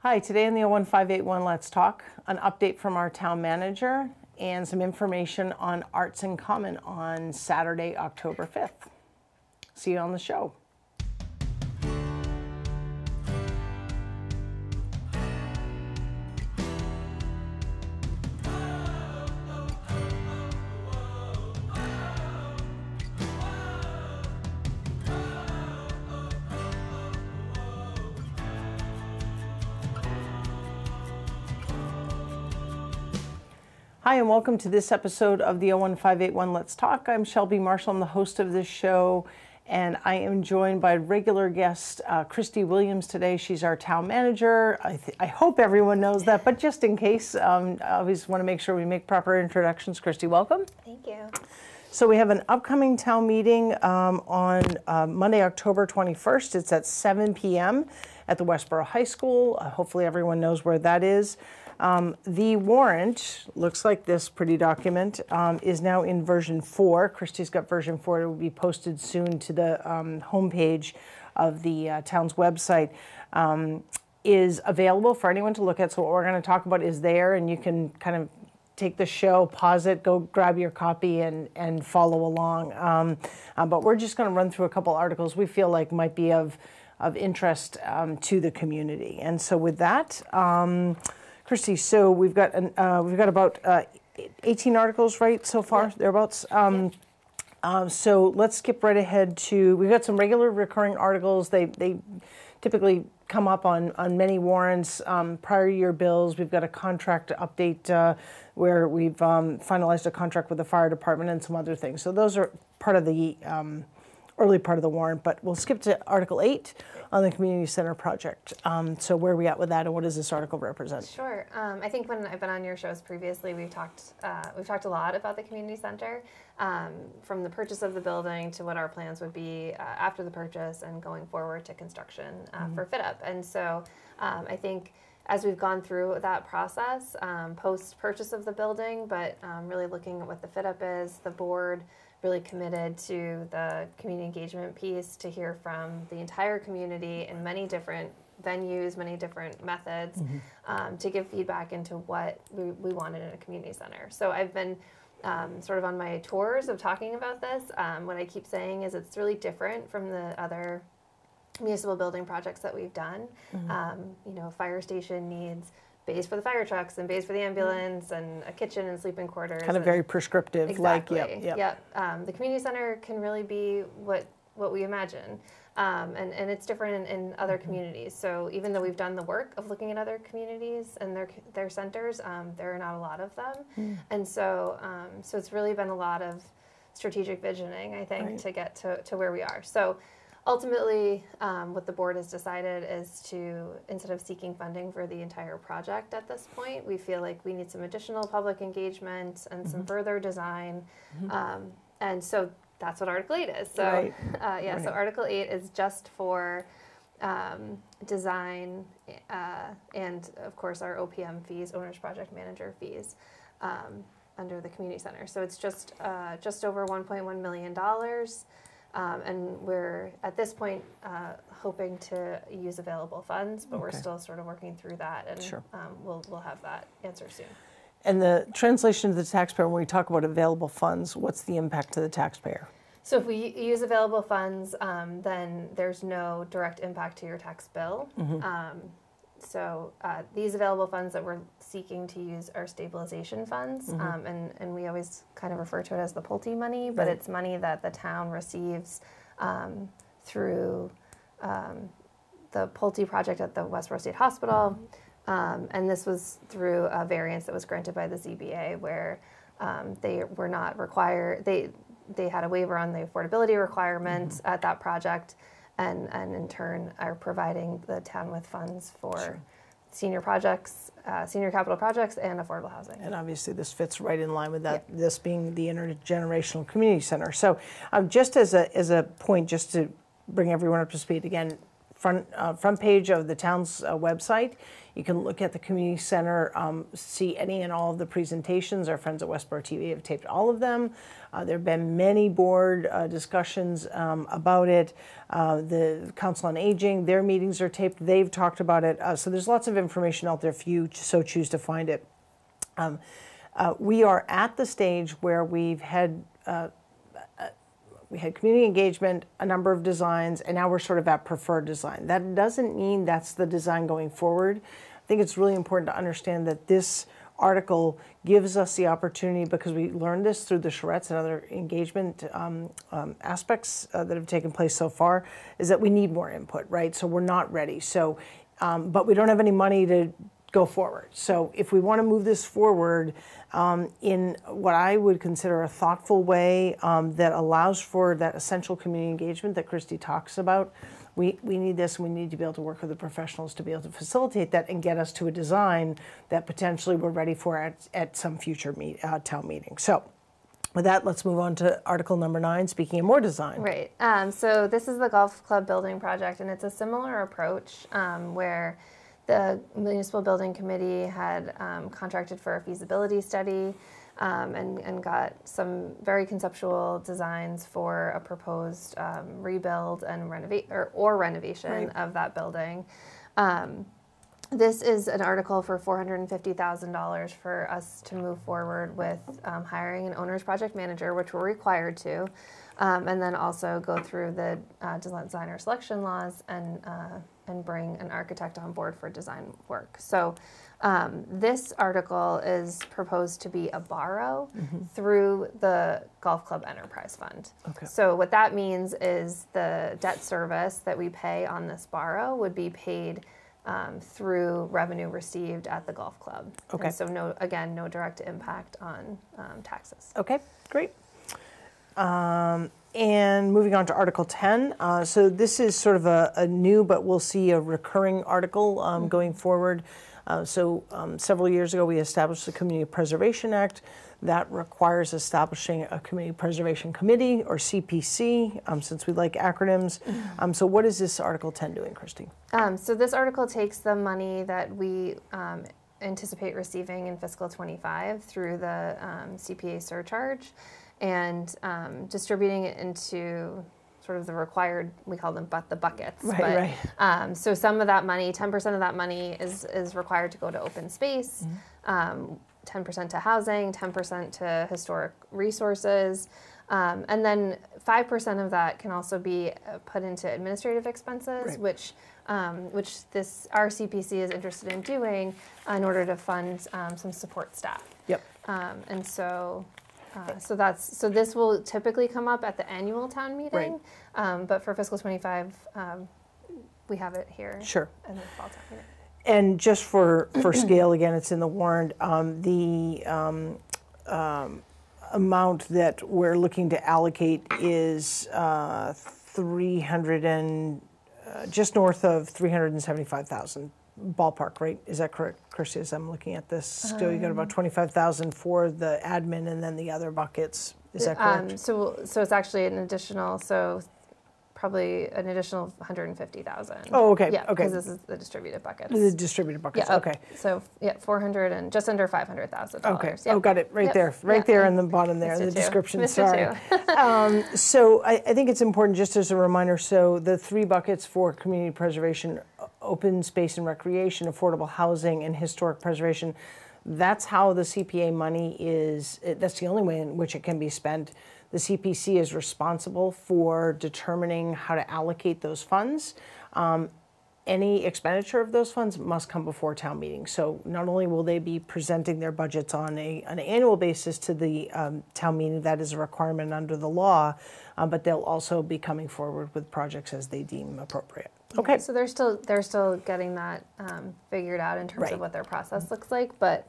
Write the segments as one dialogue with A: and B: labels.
A: Hi, today on the 01581 Let's Talk, an update from our town manager and some information on Arts in Common on Saturday, October 5th. See you on the show. Hi, and welcome to this episode of the 01581 Let's Talk. I'm Shelby Marshall. I'm the host of this show, and I am joined by regular guest Kristi Williams today. She's our town manager. I hope everyone knows that, but just in case, I always want to make sure we make proper introductions. Kristi, welcome.
B: Thank you.
A: So we have an upcoming town meeting on Monday, October 21st. It's at 7 p.m. at the Westborough High School. Hopefully everyone knows where that is. The warrant, looks like this pretty document, is now in version 4. Kristi's got version 4. It will be posted soon to the homepage of the town's website. Is available for anyone to look at. So what we're going to talk about is there, and you can kind of take the show, pause it, go grab your copy and follow along. But we're just going to run through a couple articles we feel like might be of interest to the community. And so with that, Kristi, so we've got about 18 articles, right, so far,
B: yeah.
A: thereabouts. So let's skip right ahead to, we've got some regular recurring articles. They typically come up on many warrants, prior year bills. We've got a contract update where we've finalized a contract with the fire department and some other things. So those are part of the early part of the warrant, but we'll skip to Article 8 on the community center project. So where are we at with that, and what does this article represent?
B: Sure. I think when I've been on your shows previously, we've talked a lot about the community center, from the purchase of the building to what our plans would be after the purchase and going forward to construction for fit up. And so I think as we've gone through that process, post purchase of the building, but really looking at what the fit up is, the board really committed to the community engagement piece to hear from the entire community in many different venues, many different methods, to give feedback into what we wanted in a community center. So I've been sort of on my tours of talking about this. What I keep saying is it's really different from the other municipal building projects that we've done. You know, fire station needs bays for the fire trucks and bays for the ambulance and a kitchen and sleeping quarters.
A: Kind of very prescriptive.
B: Exactly.
A: Like,
B: yep. The community center can really be what we imagine. And it's different in other communities. So even though we've done the work of looking at other communities and their centers, there are not a lot of them. And so so it's really been a lot of strategic visioning, I think, to get to where we are. So ultimately, what the board has decided is to, instead of seeking funding for the entire project at this point, we feel like we need some additional public engagement and some further design. And so that's what Article 8 is. So, so Article 8 is just for design and, of course, our OPM fees, Owner's Project Manager fees, under the community center. So it's just over $1.1 million. And we're, at this point, hoping to use available funds, but we're still sort of working through that, and we'll have that answer soon.
A: And the translation to the taxpayer, when we talk about available funds, what's the impact to the taxpayer?
B: So if we use available funds, then there's no direct impact to your tax bill. So these available funds that we're seeking to use are stabilization funds, and we always kind of refer to it as the Pulte money, but it's money that the town receives through the Pulte project at the Westborough State Hospital, and this was through a variance that was granted by the ZBA where they were not required, they had a waiver on the affordability requirement at that project, and in turn are providing the town with funds for senior projects, senior capital projects, and affordable housing.
A: And obviously this fits right in line with that, this being the intergenerational community center. So just as a point, just to bring everyone up to speed again, front page of the town's website. You can look at the community center, see any and all of the presentations. Our friends at Westborough TV have taped all of them. There have been many board discussions about it. The Council on Aging, their meetings are taped. They've talked about it. So there's lots of information out there if you so choose to find it. We are at the stage where we had community engagement, a number of designs, and now we're sort of at preferred design. That doesn't mean that's the design going forward. I think it's really important to understand that this article gives us the opportunity, because we learned this through the charrettes and other engagement aspects that have taken place so far, is that we need more input, right? So we're not ready. So, but we don't have any money to go forward. So if we want to move this forward in what I would consider a thoughtful way that allows for that essential community engagement that Kristi talks about, we need this, and we need to be able to work with the professionals to be able to facilitate that and get us to a design that potentially we're ready for at some future town meeting. So with that, let's move on to Article number 9, speaking of more design.
B: Right. So this is the golf club building project, and it's a similar approach where the Municipal Building Committee had contracted for a feasibility study and got some very conceptual designs for a proposed rebuild and renovation of that building. This is an article for $450,000 for us to move forward with hiring an owner's project manager, which we're required to, and then also go through the designer selection laws and bring an architect on board for design work. So this article is proposed to be a borrow through the Golf Club Enterprise Fund. Okay. So what that means is the debt service that we pay on this borrow would be paid through revenue received at the golf club. Okay. And so no direct impact on taxes. Okay, great.
A: And moving on to Article 10. So this is sort of a new, but we'll see a recurring article going forward. Several years ago, we established the Community Preservation Act. That requires establishing a Community Preservation Committee, or CPC, since we like acronyms. So what is this Article 10 doing, Kristi?
B: So this article takes the money that we anticipate receiving in fiscal 25 through the CPA surcharge and distributing it into sort of the required, we call them the buckets.
A: Right.
B: So some of that money, 10% of that money is required to go to open space, 10% to housing, 10% to historic resources, and then 5% of that can also be put into administrative expenses, which our CPC is interested in doing in order to fund some support staff.
A: Yep.
B: And so this will typically come up at the annual town meeting, but for fiscal 25, we have it here.
A: Sure.
B: In the fall town meeting.
A: And just for scale, again, it's in the warrant. The amount that we're looking to allocate is just north of $375,000 ballpark, right? Is that correct, Kristi, as I'm looking at this? So you got about $25,000 for the admin and then the other buckets. Is that correct?
B: So it's actually an additional, probably an additional $150,000.
A: Oh, okay.
B: Yeah,
A: okay.
B: because this is the distributed buckets.
A: The distributed buckets.
B: Yeah,
A: Okay.
B: So $400 and just under $500,000.
A: Okay.
B: Yep.
A: Oh, got it. Right there. Right there in the bottom there, the description. Sorry. So I think it's important, just as a reminder. So the 3 buckets for community preservation: open space and recreation, affordable housing, and historic preservation. That's how the CPA money is. That's the only way in which it can be spent. The CPC is responsible for determining how to allocate those funds. Any expenditure of those funds must come before town meeting. So not only will they be presenting their budgets on an annual basis to the town meeting, that is a requirement under the law, but they'll also be coming forward with projects as they deem appropriate. Okay.
B: So they're still getting that figured out in terms of what their process looks like. But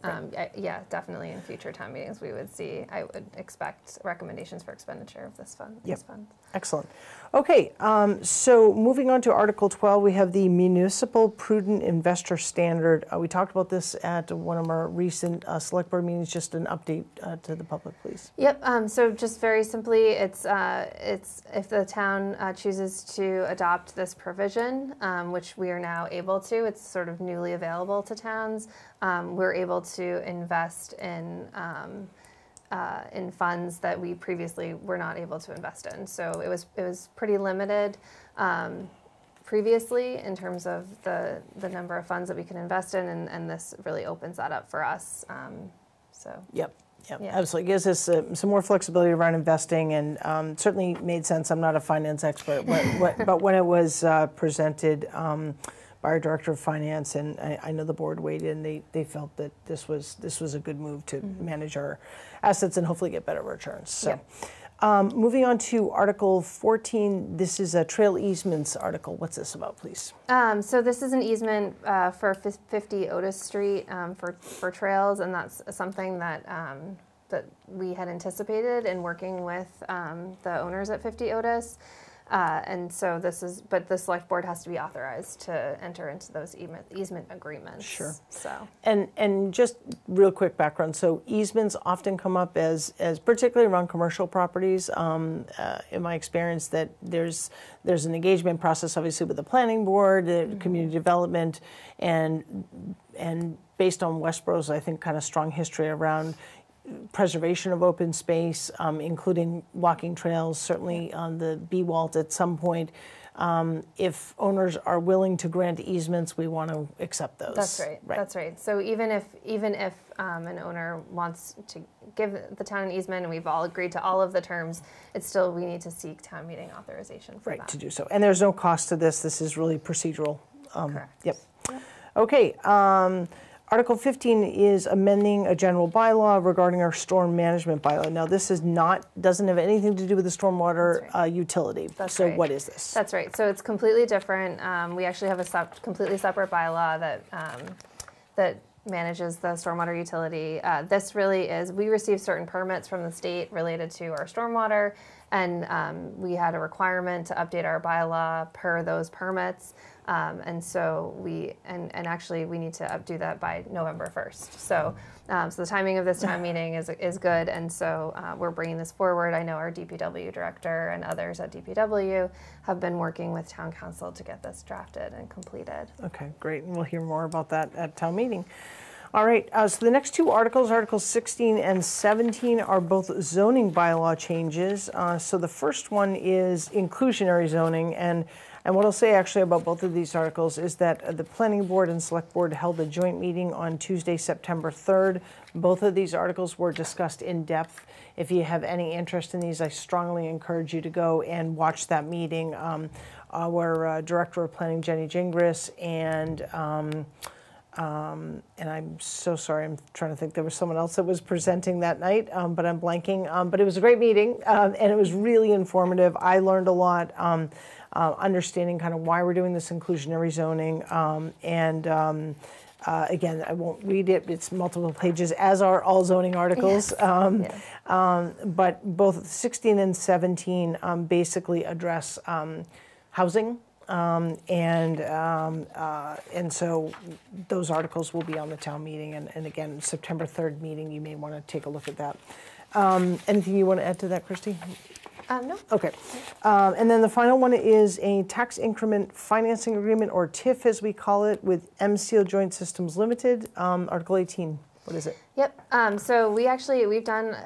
B: yeah, definitely in future town meetings, I would expect recommendations for expenditure of this fund. These funds.
A: Excellent. Okay. So moving on to Article 12, we have the Municipal Prudent Investor Standard. We talked about this at one of our recent select board meetings. Just an update to the public, please.
B: Yep. So just very simply, it's if the town chooses to adopt this provision, erosion, which we are now able to. It's sort of newly available to towns. We're able to invest in funds that we previously were not able to invest in. So it was pretty limited previously in terms of the number of funds that we can invest in, and this really opens that up for us.
A: Yep, absolutely. Gives us some more flexibility around investing, and certainly made sense. I'm not a finance expert, but when it was presented by our director of finance, and I know the board weighed in, they felt that this was a good move to manage our assets and hopefully get better returns. So. Moving on to Article 14, this is a trail easements article. What's this about, please?
B: So this is an easement for 50 Otis Street for trails, and that's something that that we had anticipated in working with the owners at 50 Otis. And so but the select board has to be authorized to enter into those easement agreements.
A: Sure.
B: So.
A: And just real quick background. So easements often come up as particularly around commercial properties. In my experience, that there's an engagement process, obviously, with the planning board, community development, and based on Westborough's, I think, kind of strong history around preservation of open space, including walking trails, certainly on the B-Walt at some point. If owners are willing to grant easements, we want to accept those.
B: That's right. That's right. So even if an owner wants to give the town an easement, and we've all agreed to all of the terms, it's still, we need to seek town meeting authorization for that.
A: To do so. And there's no cost to this. This is really procedural.
B: Correct.
A: Yep. Okay. Article 15 is amending a general bylaw regarding our storm management bylaw. Now, this doesn't have anything to do with the stormwater utility.
B: That's
A: right.
B: So
A: what is this?
B: That's right. So it's completely different. We actually have a completely separate bylaw that manages the stormwater utility. This really is, we received certain permits from the state related to our stormwater, and we had a requirement to update our bylaw per those permits. And so actually we need to do that by November 1st. So, so the timing of this town meeting is good, and so we're bringing this forward. I know our DPW director and others at DPW have been working with town council to get this drafted and completed. Okay,
A: great, and we'll hear more about that at town meeting. All right, so the next two articles, Articles 16 and 17, are both zoning bylaw changes. So the first one is inclusionary zoning, and what I'll say actually about both of these articles is that the Planning Board and Select Board held a joint meeting on Tuesday, September 3rd. Both of these articles were discussed in depth. If you have any interest in these, I strongly encourage you to go and watch that meeting. Our Director of Planning, Jenny Gingras, and I'm so sorry, I'm trying to think, there was someone else that was presenting that night, but I'm blanking. But it was a great meeting, and it was really informative. I learned a lot, understanding kind of why we're doing this inclusionary zoning. Again, I won't read it. It's multiple pages, as are all zoning articles. Yes. But both 16 and 17 basically address housing. And so those articles will be on the town meeting, and again, September 3rd meeting, you may want to take a look at that. Anything you want to add to that, Kristi?
B: No.
A: Okay. And then the final one is a tax increment financing agreement, or TIF as we call it, with MCL Joint Systems Limited, Article 18. What is it?
B: Yep. So we've done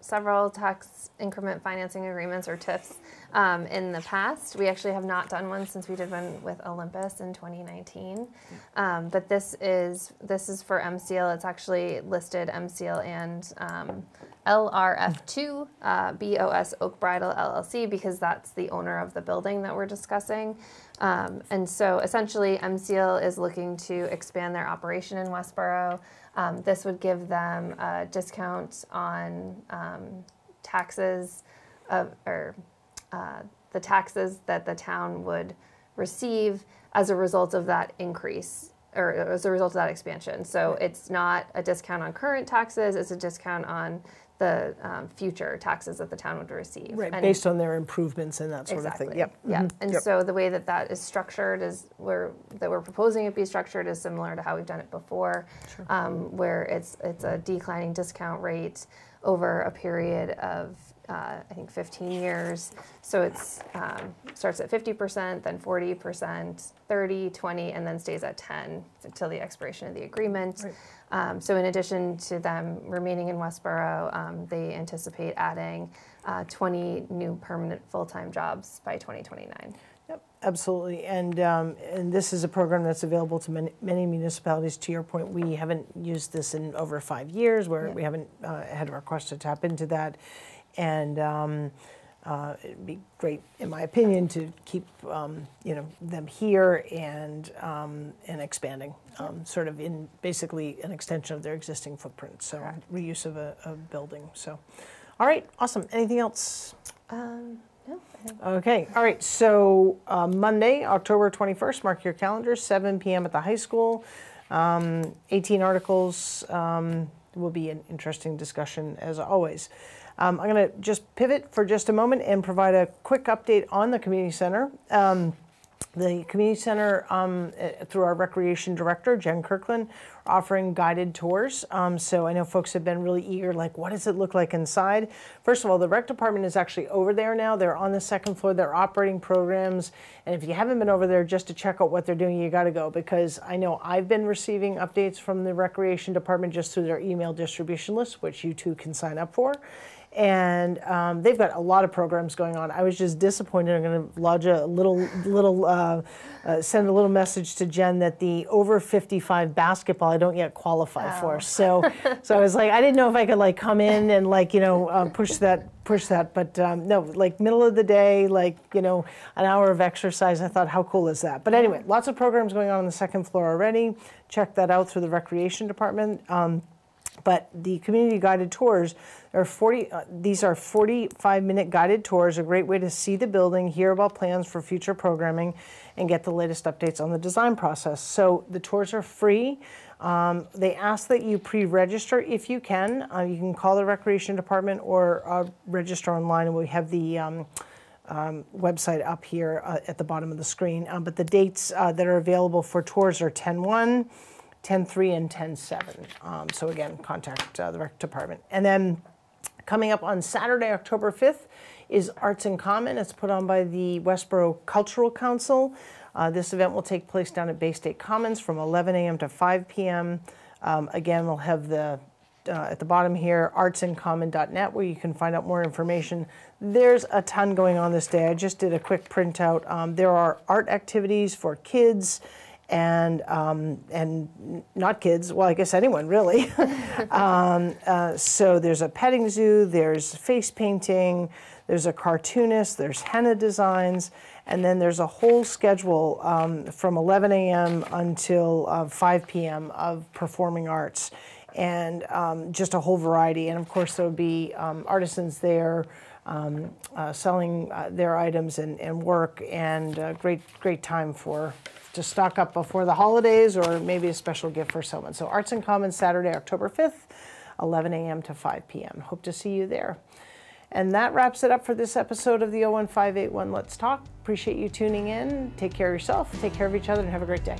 B: several tax increment financing agreements, or TIFs, in the past. We actually have not done one since we did one with Olympus in 2019. But this is for MCL. It's actually listed MCL and LRF2 BOS Oak Bridal LLC, because that's the owner of the building that we're discussing. And so essentially MCL is looking to expand their operation in Westborough. This would give them a discount on taxes, the taxes that the town would receive as a result of that increase, or as a result of that expansion. So it's not a discount on current taxes, it's a discount on the future taxes that the town would receive.
A: Right, and based on their improvemps and that sort of thing. Yep.
B: Yeah, and so the way that is structured is we're proposing it be structured is similar to how we've done it before, where it's a declining discount rate over a period of I think 15 years. So it's starts at 50%, then 40%, 30, 20, and then stays at 10 until the expiration of the agreement. Right. So in addition to them remaining in Westborough, they anticipate adding 20 new permanent full-time jobs by 2029.
A: Yep, absolutely. And this is a program that's available to many municipalities. To your point, we haven't used this in over 5 years, where we haven't had a request to tap into that. And it'd be great, in my opinion, to keep them here and expanding, sort of in basically an extension of their existing footprint. So reuse of a building. So, all right, awesome. Anything else?
B: No.
A: Okay, all right. So Monday, October 21st, mark your calendars, 7 p.m. at the high school. 18 articles. Will be an interesting discussion as always. I'm going to just pivot for just a moment and provide a quick update on the community center. The community center, through our recreation director, Jen Kirkland, offering guided tours. So I know folks have been really eager, like, what does it look like inside? First of all, the rec department is actually over there now. They're on the second floor. They're operating programs. And if you haven't been over there just to check out what they're doing, you got to go, because I know I've been receiving updates from the recreation department just through their email distribution list, which you too can sign up for. And they've got a lot of programs going on. I was just disappointed. I'm going to lodge a send a little message to Jen that the over 55 basketball I don't yet qualify for. So I was like, I didn't know if I could like come in and like push that. But no, like middle of the day, like an hour of exercise. I thought, how cool is that? But anyway, lots of programs going on the second floor already. Check that out through the recreation department. But the community guided tours are these are 45-minute guided tours, a great way to see the building, hear about plans for future programming, and get the latest updates on the design process. So the tours are free. They ask that you pre-register if you can. You can call the recreation department or register online, and we have the website up here at the bottom of the screen. But the dates that are available for tours are 10/1, 10/3, and 10/7. So again, contact the rec department. And then coming up on Saturday, October 5th, is Arts in Common. It's put on by the Westborough Cultural Council. This event will take place down at Bay State Commons from 11 a.m. to 5 p.m. Again, we'll have the at the bottom here, artsincommon.net, where you can find out more information. There's a ton going on this day. I just did a quick printout. There are art activities for kids and not kids, well, I guess anyone really. So there's a petting zoo, there's face painting, there's a cartoonist, there's henna designs, and then there's a whole schedule from 11 a.m. until 5 p.m. of performing arts, and just a whole variety. And of course there will be artisans there selling their items and work, and great time to stock up before the holidays, or maybe a special gift for someone. So Arts in Common, Saturday, October 5th, 11 a.m. to 5 p.m. Hope to see you there. And that wraps it up for this episode of the 01581 Let's Talk. Appreciate you tuning in. Take care of yourself, take care of each other, and have a great day.